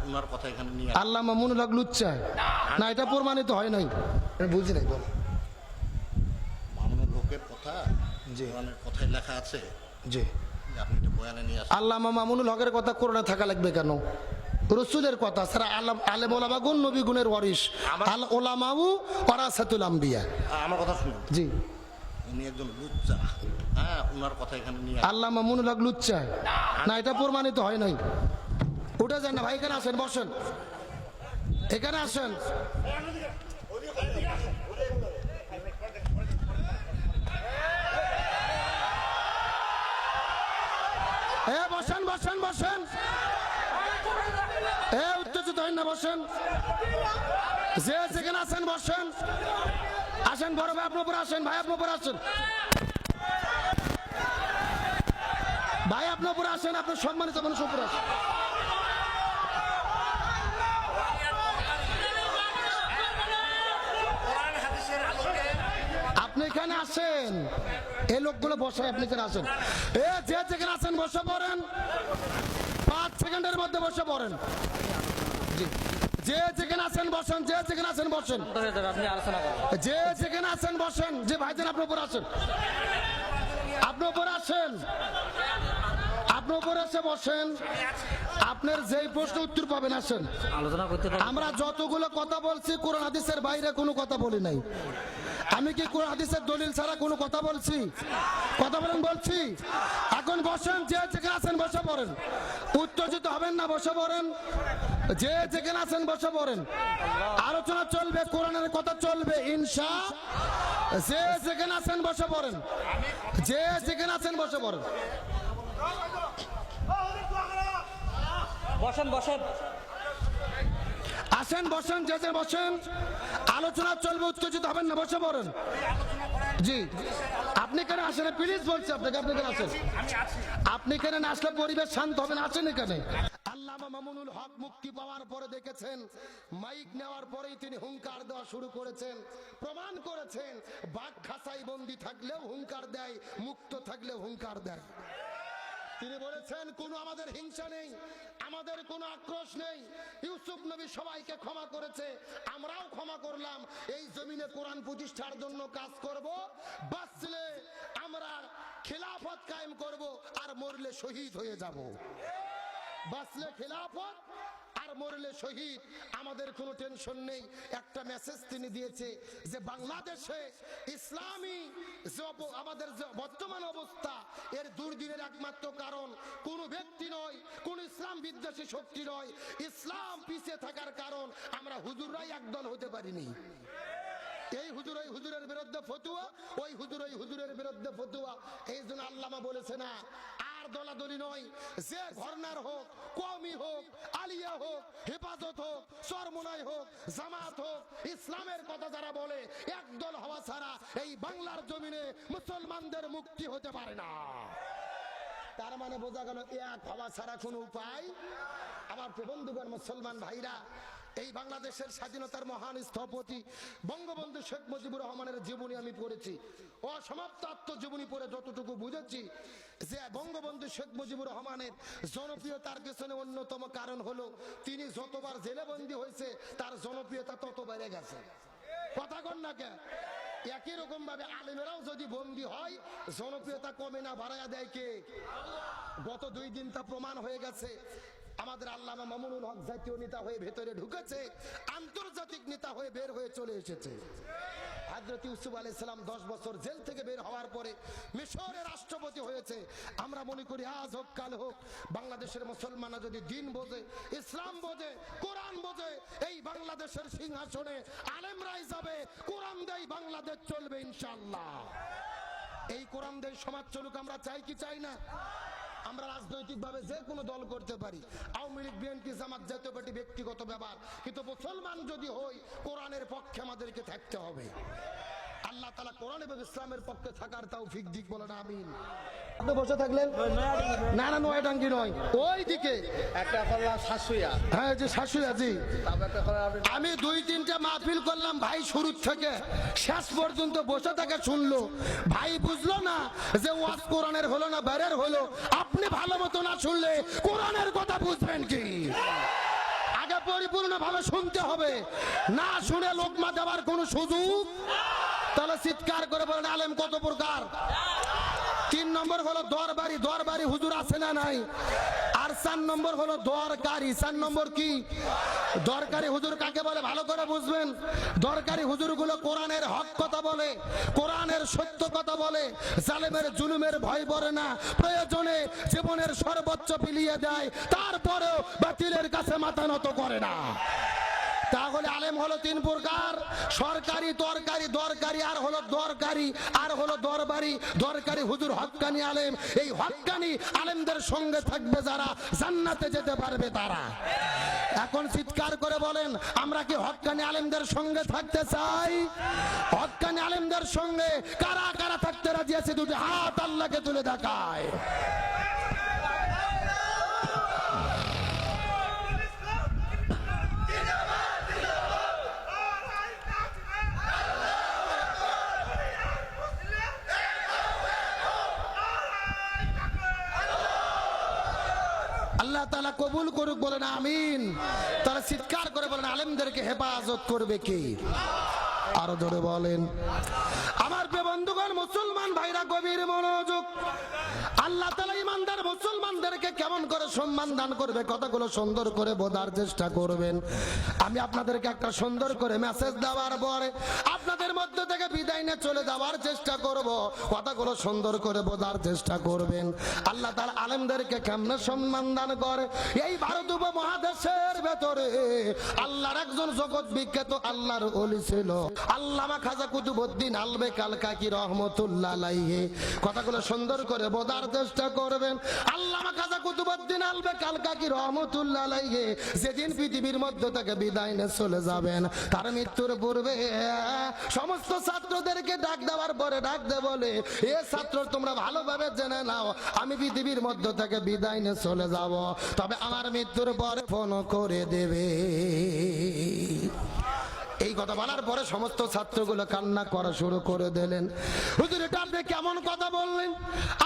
ওনার কথা এখানে নিয়ে আল্লাহ মামুনুল হক লুচ্চা না, এটা প্রমাণিত হয় নাই, বুঝি নাই। বল মামুনুল হকের কথা জি কোরআনের কথায় লেখা আছে, জি। যে আপনি এটা বয়ানে নিয়ে আসেন। আল্লামা মামুনুল হকের কথা কোরআনে থাকা লাগবে কেন? রসুলের কথা ছাড়া আলেম ওলামা গুণ নবী গুণের ওয়ারিস, আল ওলামাউ ওয়ারাসাতুল আম্বিয়া। আমার কথা শুনুন, জি। উনি একজন লুচ্চা, হ্যাঁ, ওনার কথা এখানে নিয়ে আল্লাহ মামুনুল হক লুচ্চা না, এটা প্রমাণিত হয় নাই। উঠে যান না ভাই, এখানে আসেন, বসেন, এখানে আসেন। বসেন বসেন বসেন, উত্তেজিত হন না, বসেন, যে যেখানে আছেন বসেন। আসেন বড় ভাই, আপনার উপরে আসেন, ভাই আপনার উপরে আসেন, ভাই আপনার উপরে আসেন, আপনার সম্মানিত মানুষ উপরে আসেন। আপনি এখানে আসেন, এই লোকগুলো বসে, আপনি এখানে আসেন, যে যেখানে আছেন বসে পড়েন, 5 সেকেন্ডের মধ্যে বসে পড়েন। জি, যে যেখানে আছেন বসেন, যে যেখানে আছেন বসেন, যে যেখানে আছেন বসেন। যে ভাইজান আপনার উপর আসেন, আপনার উপর আসেন, আপনার উপর এসে বসেন। আপনার যেই প্রশ্ন উত্তর পাবেন, আসেন। আলোচনা করতে আমরা যতগুলো কথা বলছি কোরআন হাদিসের বাইরে কোনো কথা বলি নাই। আমি কি কোরআন হাদিসের দলিল ছাড়া কোনো কথা বলছি? কথা বলেন, বলছি। এখন বসেন, যে যেখানে আছেন বসে পড়েন, উত্তেজিত হবেন না, বসে পড়েন, যে যেখানে আছেন বসে পড়েন। আলোচনা চলবে, কোরআনের কথা চলবে ইনশা। যে যেখানে আছেন বসে পড়েন, যে যেখানে আছেন বসে পড়েন। বসেন বসেন, আসেন বসেন, যে যে বসেন, আলোচনা চলবে, উত্তেজিত হবেন না, বসে পড়েন। জি, আপনি কেন আসেন? প্লিজ বলছি আপনাকে, আপনি কেন আসেন? আপনি কেন না আসলে পরিবেশ শান্ত হবে না, আসেন এখানে। আল্লামা মামুনুল হক মুক্তি পাওয়ার পরে দেখেছেন, মাইক নেওয়ার পরেই তিনি হুঙ্কার দেওয়া শুরু করেছেন, প্রমাণ করেছেন বাঘ খাঁচায় বন্দি থাকলেও হুঙ্কার দেয়, মুক্ত থাকলেও হুঙ্কার দেয়। তিনি বলেছেন কোনো আমাদের হিংসা নেই, আমাদের কোনো আক্রোশ নেই। ইউসুফ নবী সবাইকে ক্ষমা করেছে, আমরাও ক্ষমা করলাম। এই জমিনে কোরআন প্রতিষ্ঠার জন্য কাজ করব, বাঁচলে আমরা খেলাফত কায়েম করব, আর মরলে শহীদ হয়ে যাব। বাঁচলে খেলাফত, আর মরলে শহীদ, আমাদের কোনো টেনশন নেই। একটা মেসেজ তিনি দিয়েছে যে বাংলাদেশে ইসলামী আমাদের যে বর্তমান অবস্থা, এর দুর্দিনের একমাত্র কারণ কোন ব্যক্তি নয়, কোন ইসলাম বিদ্বেষী শক্তি নয়, ইসলাম পিছিয়ে থাকার কারণ আমরা হুজুররাই একদল হতে পারিনি। এই হুজুর ওই হুজুরের বিরুদ্ধে ফতুয়া, ওই হুজুর ওই হুজুরের বিরুদ্ধে ফতুয়া। এই জন্য আল্লামা বলেছে না, আর দলাদলি নয়, যে ঘরনার হোক, কওমি হোক, আলিয়া হোক, হেফাজত হোক, চরমোনাই হোক, জামাত হোক, ইসলামের কথা যারা বলে, একদল হওয়া ছাড়া এই বাংলার জমিনে মুসলমানদের মুক্তি হতে পারে না। তার মানে বোঝা গেল এক হওয়া ছাড়া কোনো উপায়। আমার প্রবন্ধুগণ, মুসলমান ভাইরা, এই বাংলাদেশের স্বাধীনতার মহান স্থপতি বঙ্গবন্ধু শেখ মুজিবুর রহমানের জীবনী আমি পড়েছি। অসমাপ্ত আত্মজীবনী পড়ে যতটুকু বুঝেছি, যে বঙ্গবন্ধু শেখ মুজিবুর রহমানের জনপ্রিয়তার পেছনে অন্যতম কারণ হলো তিনি যতবার জেলেবন্দি হয়েছে তার জনপ্রিয়তা তত বেড়ে গেছে। কথা কন না কে? একই রকম ভাবে আলেমেরাও যদি বন্দী হয়, জনপ্রিয়তা কমে না, বাড়ায়া দেয় কে? গত 2 দিন তা প্রমাণ হয়ে গেছে। আমাদের আল্লামা মামুনুল হক জাতীয় নেতা হয়ে ভেতরে ঢুকেছে, আন্তর্জাতিক নেতা হয়ে বের হয়ে চলে এসেছে। হযরত ইউসুফ আলাইহিস সালাম 10 বছর জেল থেকে বের হওয়ার পরে মিশরের রাষ্ট্রপতি হয়েছে। আমরা মনে করি আজ হোক কাল হোক, বাংলাদেশের মুসলমানরা যদি দিন বোঝে, ইসলাম বোঝে, কোরআন বোঝে, এই বাংলাদেশের সিংহাসনে আলেমরাই যাবে, কোরআন দেই বাংলাদেশ চলবে ইনশাআল্লাহ। এই কোরআন দেই সমাজ চলুক, আমরা চাই কি চাই না? আমরা রাজনৈতিকভাবে যে কোনো দল করতে পারি, আওয়ামী লীগ, বিএনপি, জামাত, জাতীয় পার্টি ব্যক্তিগত ব্যাপার, কিন্তু মুসলমান যদি হই, কোরআনের পক্ষে আমাদেরকে থাকতে হবে। আল্লাহ তাআলা কোরআন এবং ইসলামের পক্ষে থাকার তৌফিক দিক, বলেন আমিন। আপনি বসে থাকলেন না, না নয়ডাঙ্গি নয়, ওই দিকে একটা করলাম শাশুয়া, হ্যাঁ যে শাশুয়া, জি। আমি 2-3টা মাহফিল করলাম, ভাই শুরু থেকে শেষ পর্যন্ত বসে থেকে শুনলো। ভাই বুঝলো না যে ওয়াজ কোরআনের হলো না বাইরের হলো। আপনি ভালো মতো না শুনলে কোরআনের কথা বুঝবেন কি? পরিপূর্ণ ভাবে শুনতে হবে, না শুনে লোকমা দেওয়ার কোনো সুযোগ। তাহলে চিৎকার করে বলেন আলেম কত প্রকার। 3 নম্বর হলো দরবারি, দরবারি হুজুর আছে না নাই? আর 4 নম্বর হলো দরকারি। 4 নম্বর কি? দরকারি হুজুর কাকে বলে ভালো করে বুঝবেন। দরকারি হুজুরগুলো কোরআনের হক কথা বলে, কোরআনের সত্য কথা বলে, জালেমের জুলুমের ভয় করে না, প্রয়োজনে জীবনের সর্বোচ্চ বিলিয়ে দেয়, তারপরেও বাতিলের কাছে মাথা নত করে না। তাহলে আলেম হলো 3 প্রকার, সরকারি, তরকারি, দরকারি, আর হলো দরকারি, আর হলো দরবারি। দরকারি হুজুর হক্কানি আলেম। এই হক্কানি আলেমদের সঙ্গে থাকবে যারা, জান্নাতে যেতে পারবে তারা। এখন চিৎকার করে বলেন আমরা কি হক্কানি আলেমদের সঙ্গে থাকতে চাই? হক্কানি আলেমদের সঙ্গে কারা কারা থাকতে রাজি আছে? দুটি হাত আল্লাহকে তুলে দেখায়। আল্লাহ তাআলা কবুল করুক, বলেন আমিন। তারা চিৎকার করে বলেন আলেমদেরকে হেফাজত করবে কে? আরো জোরে বলেন। আমার প্রিয় বন্ধুগণ, মুসলমান ভাইরা গভীর মনোযোগ। আল্লাহ তাআলা ইমানদার মুসলমানদেরকে কেমন করে সম্মান দান করবে কথাগুলো সুন্দর করে বোঝার চেষ্টা করবেন। আমি আপনাদেরকে একটা সুন্দর করে মেসেজ দেওয়ার পরে আপনাদের মধ্যে থেকে বিদায় নিয়ে চলে যাওয়ার চেষ্টা করব। কথাগুলো সুন্দর করে বোঝার চেষ্টা করবেন। আল্লাহ তাআলা আলেমদেরকে কেমনে সম্মান দান করে। এই ভারত উপমহাদেশের ভেতরে আল্লাহর একজন জগৎ বিখ্যাত আল্লাহর ওলি ছিল আল্লামা খাজা কুতুবউদ্দিন আলবে কালকাকি রহমতুল্লাহ আলাইহি। কথাগুলো সুন্দর করে বোঝার চেষ্টা করবেন। আল্লামা খাজা কুতুবউদ্দিন আলবে কালকাকি রহমতুল্লাহ আলাইহি যেদিন পৃথিবীর মধ্য থেকে বিদায় নিয়ে চলে যাবেন, তার মৃত্যুর পূর্বে সমস্ত ছাত্রদেরকে ডাক দেওয়ার পরে ডাক দে বলে, এ ছাত্র তোমরা ভালোভাবে জেনে নাও, আমি পৃথিবীর মধ্য থেকে বিদায় নিয়ে চলে যাব, তবে আমার মৃত্যুর পরে ফোন করে দেবে। এই কথা বলার পরে সমস্ত ছাত্রগুলো কান্না করা শুরু করে দিলেন। হুজুর এটা আপনি কেমন কথা বললেন?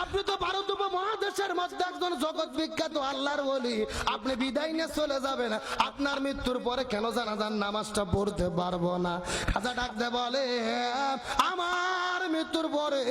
আপনি তো ভারত উপমহাদেশের মধ্যে একজন জগৎ বিখ্যাত আল্লাহর ওলি, আপনি বিদায় নিয়ে চলে যাবেন, আপনার মৃত্যুর পরে কেন জানাজার নামাজটা পড়তে পারবো না? খাজা ডাক দে বলে, আমার মৃত্যুর পরে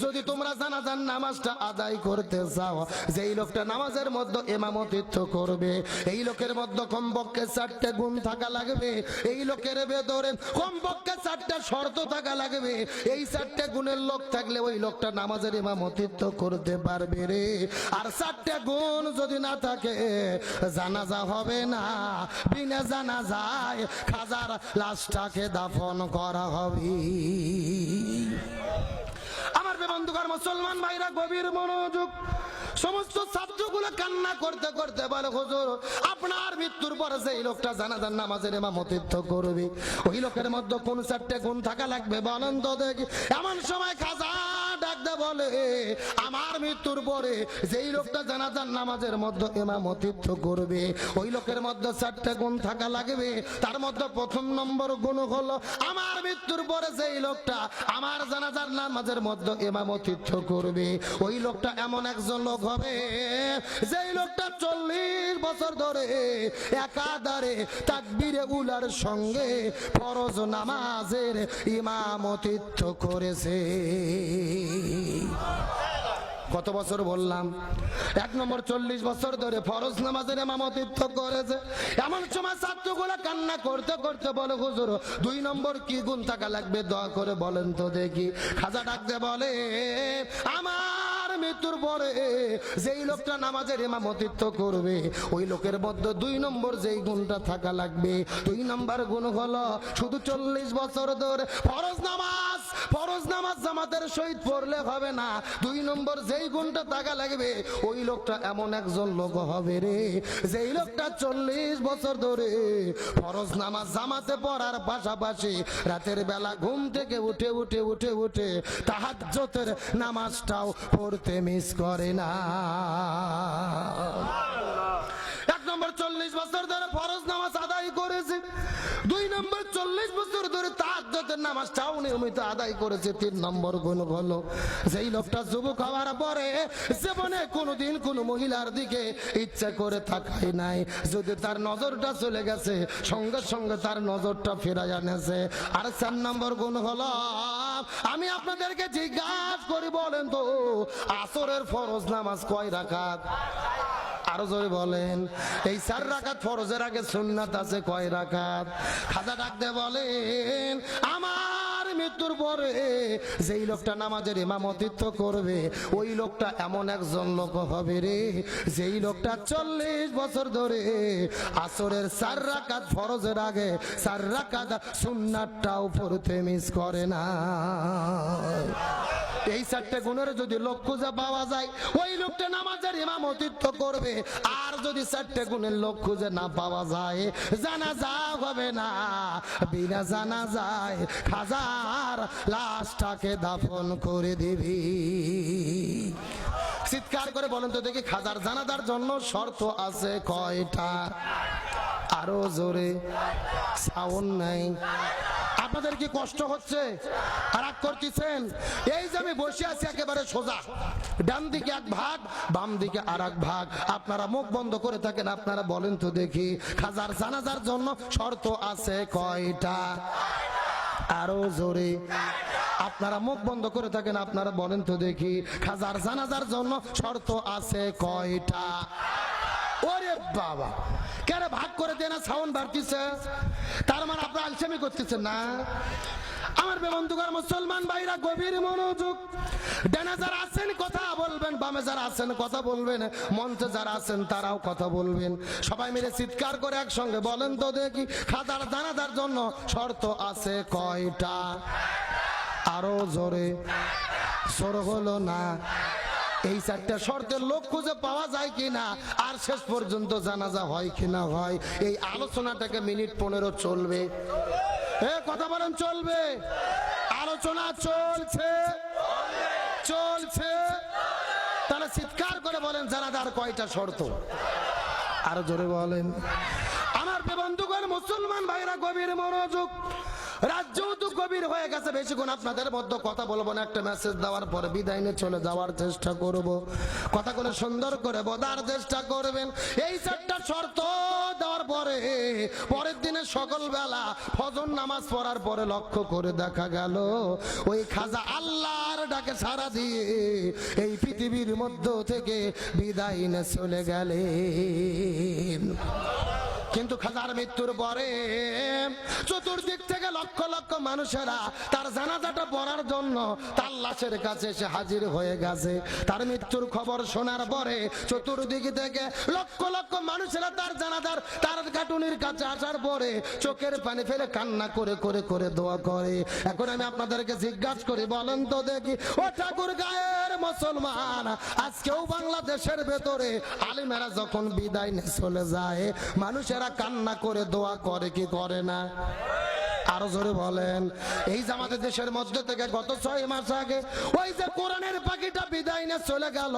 যদি তোমরা জানাজার নামাজটা আদায় করতে চাও, যেই লোকটা নামাজের মধ্যে ইমামতিত্ব করবে, এই লোকের মধ্যে কমপক্ষে 4টে গুণ থাকা লাগবে। এই লোকের ভেতরে কমপক্ষে 4টা শর্ত থাকা লাগবে। এই 4টে গুণের লোক থাকলে ওই লোকটা নামাজের ইমামতিত্ব করতে পারবে রে। আর 4টে গুণ যদি না থাকে জানাজা হবে না, বিনা জানাজায় খাজার লাশটাকে দাফন করা হবে। আমার বন্ধুগণ মুসলমান ভাইরা গভীর মনোযোগ। সমস্ত ছাত্রগুলো কান্না করতে করতে বলে, হুজুর আপনার মৃত্যুর পরে যেই লোকটা জানাজার নামাজের ইমামতিত্ব করবে, ওই লোকের মধ্যে কোন 4টে গুণ থাকা লাগবে বলেন তো দেখি। এমন সময় খাজা ডাক দে বলে, আমার মৃত্যুর পরে যেই লোকটা জানাজার নামাজের মধ্যে ইমামতিত্ব করবে, ওই লোকের মধ্যে 4টে গুণ থাকা লাগবে। তার মধ্যে প্রথম নম্বর গুণ হলো, আমার মৃত্যুর পরে যেই লোকটা আমার জানাজার নামাজের মধ্যে ইমামতিত্ব করবে, ওই লোকটা এমন একজন লোক হবে যেই লোকটা 40 বছর ধরে একাধারে তাকবীরে উলার সঙ্গে ফরজ নামাজের ইমামতিত্ব করেছে। কত বছর বললাম? 1 নম্বর 40 বছর ধরে ফরজ নামাজের ইমামতিত্ব করেছে। এমন সময় ছাত্রগুলো কান্না করতে করতে বলে, হুজুর 2 নম্বর কি গুণ থাকা লাগবে দয়া করে বলেন তো দেখি। খাজা ডাক দে বলে, আমার মৃত্যুর পরে যেই লোকটা নামাজের ইমামতিত্ব করবে, ওই লোকের মধ্যে 2 নম্বর যেই গুণটা থাকা লাগবে, 2 নম্বর গুণ হলো শুধু 40 বছর ধরে ফরজ নামাজ জামাতের সহিত পড়লে হবে না। 2 নম্বর যেই গুণটা থাকা লাগবে, ওই লোকটা এমন একজন লোক হবে রে যেই লোকটা 40 বছর ধরে ফরজ নামাজ জামাতে পড়ার পাশাপাশি রাতের বেলা ঘুম থেকে উঠে তাহাজ্জুদের নামাজটাও পড়তে মিস করে না। 1 নম্বর 40 বছর ধরে ফরজ নামাজ আদায় করেছে। 2 নম্বর 40 বছর ধরে তাহাজ্জুদের নামাজটাও নিয়মিত আদায় করেছে। 3 নম্বর গুণ হলো যেই লোকটা যুবক হওয়ার পরে জীবনে কোনোদিন কোনো মহিলার দিকে ইচ্ছা করে তাকায় নাই, যদি তার নজরটা চলে গেছে সঙ্গে সঙ্গে তার নজরটা ফেরাই আনেছে। আর 4 নম্বর গুণ হলো, আমি আপনাদেরকে জিজ্ঞাসা করি বলেন তো আসরের ফরজ নামাজ কয় রাকাত? আরো জোরে বলেন। এই 4 রাকাত ফরজের আগে সুন্নাত আছে কয় রাকাত? খাজা ডাক দিয়ে বলেন, আমার মৃত্যুর পরে যেই লোকটা নামাজের ইমামতিত্ব করবে ওই লোকটা এমন একজন লোক হবে রে, যেই লোকটা 40 বছর ধরে আসরের 4 রাকাত ফরজের আগে 4 রাকাত সুন্নাতটাও পড়তে মিস করে না। এই 4টে গুণের যদি লোক খুঁজে পাওয়া যায় ওই লোকটা নামাজের ইমামতিত্ব করবে। আর যদি 4টে গুণের লোক খুঁজে না পাওয়া যায় জানাজা হবে না, বিনা জানাজায় খাজার লাশটাকে দাফন করে দিবি। চিৎকার করে বলেন তো দেখি, খাজার জানাজার জন্য শর্ত আছে কয়টা? আরো জোরে, সাউন্ড নাই। আপনাদের কি কষ্ট হচ্ছে? রাগ করতেছেন? এই যে আমি বসে আছি একেবারে সোজা, ডান দিকে এক ভাগ বাম দিকে আর এক ভাগ। আপনারা মুখ বন্ধ করে থাকেন, আপনারা বলেন তো দেখি খাজার জানাজার জন্য শর্ত আছে কয়টা? আরো জোরে। আপনারা মুখ বন্ধ করে থাকেন, আপনারা বলেন তো দেখি খাজার জানাজার জন্য শর্ত আছে কয়টা? ওরে বাবা, কেন ভাগ করে দেয় না? সাউন্ড বাড়তিছে, তার মানে আপনারা আলসেমি করতেছেন না। আমার বন্ধুগণ মুসলমান ভাইরা গভীর মনোযোগ। ডানে যারা আছেন কথা বলবেন, বামে যারা আছেন কথা বলবেন, মঞ্চে যারা আছেন তারাও কথা বলবেন। সবাই মিলে চিৎকার করে একসঙ্গে বলেন তো দেখি খাজার জানাজার জন্য শর্ত আছে কয়টা? আরো জোরে, সর হলো না। এই 4টে শর্তের লোক খুঁজে পাওয়া যায় কিনা আর শেষ পর্যন্ত জানাজা হয় কিনা হয়, এই আলোচনাটাকে মিনিট 15 চলবে। কথা বলেন চলবে? আলোচনা চলছে চলছে। তাহলে চিৎকার করে বলেন জানাজার কয়টা শর্ত? আরো জোরে বলেন। আমার বন্ধুগণ মুসলমান ভাইরা গভীর মনোযোগ। রাজ্য তো গভীর হয়ে গেছে, বেশিক্ষণ আপনাদের মধ্যে কথা বলবো না। একটা মেসেজ দেওয়ার পরে বিদায় নিয়ে চলে যাওয়ার চেষ্টা করব। কথাগুলো সুন্দর করে বোঝার চেষ্টা করবেন। এই 4টা শর্ত দেওয়ার পরে পরের দিনে সকালবেলা ফজর নামাজ পড়ার পরে লক্ষ্য করে দেখা গেল ওই খাজা আল্লাহর ডাকে সাড়া দিয়ে এই পৃথিবীর মধ্য থেকে বিদায় নিয়ে চলে গেলেন। কিন্তু খাজার মৃত্যুর পরে চতুর্দিক থেকে লক্ষ লক্ষ মানুষেরা তার জানাজাটা পড়ার জন্য তার লাশের কাছে এসে হাজির হয়ে গেছে। তার মৃত্যুর খবর শোনার পরে চতুর্দিক থেকে লক্ষ লক্ষ মানুষেরা তার জানাজার তার কাটুনির কাছে আসার পরে চোখের পানি ফেলে কান্না করে করে করে দোয়া করে। এখন আমি আপনাদেরকে জিজ্ঞাসা করি বলেন তো দেখি ও ঠাকুর গায়ের মুসলমান, আজকেও বাংলাদেশের ভেতরে আলিমেরা যখন বিদায় নিয়ে চলে যায় মানুষেরা কান্না করে দোয়া করে কি করে না? আরো জোরে বলেন। এই জামাতে দেশের মধ্যে থেকে গত 6 মাস আগে ওই যে কোরআনের পাখিটা বিদায় নিয়ে চলে গেল,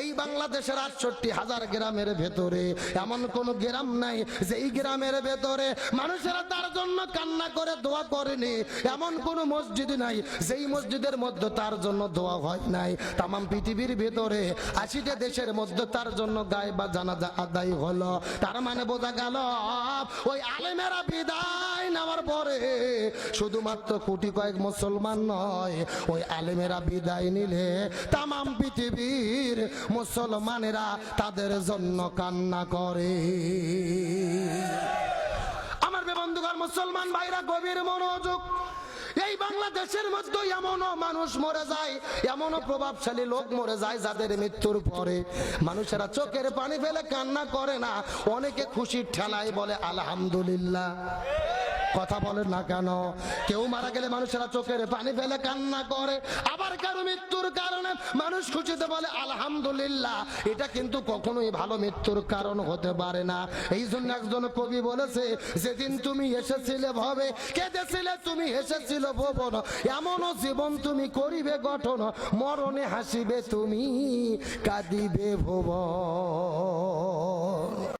এই বাংলাদেশের 68,000 গ্রামের ভেতরে এমন কোন গ্রাম নাই যে এই গ্রামের ভেতরে মানুষেরা তার জন্য কান্না করে দোয়া করেনি। এমন কোন মসজিদ নাই যেই মসজিদের মধ্যে তার জন্য দোয়া হয় নাই। তাম পৃথিবীর ভেতরে 80টা দেশের মধ্যে তার জন্য গায়ে বা জানাজা আদায় হলো। তার মানে বোঝা গেল ওই আলেমেরা বিদায় নেওয়ার পরে শুধুমাত্র কোটি কয়েক মুসলমান নয়, ওই আলেমেরা বিদায় নিলে তামাম পৃথিবীর মুসলমানেরা তাদের জন্য কান্না করে। আমার বন্ধুগণ মুসলমান ভাইরা গভীর মনোযোগ। এই বাংলাদেশের মধ্যে এমনও মানুষ মরে যায়, এমনও প্রভাবশালী লোক মরে যায় যাদের মৃত্যুর পরে মানুষেরা চোখের পানি ফেলে কান্না করে না, অনেকে খুশির ঠেলায় বলে আলহামদুলিল্লাহ। কথা বলেন না কেন? কেউ মারা গেলে মানুষেরা চোখের পানি ফেলে কান্না করে, আবার কারো মৃত্যুর কারণে মানুষ খুশিতে বলে আলহামদুলিল্লাহ। এটা কিন্তু কখনোই ভালো মৃত্যুর কারণ হতে পারে না। এই জন্য একজন কবি বলেছে, যেদিন তুমি এসেছিলে ভবে কেঁদেছিলে তুমি হেসেছিল ভুবন, এমনও জীবন তুমি করিবে গঠন, মরণে হাসিবে তুমি কাঁদিবে ভুবন।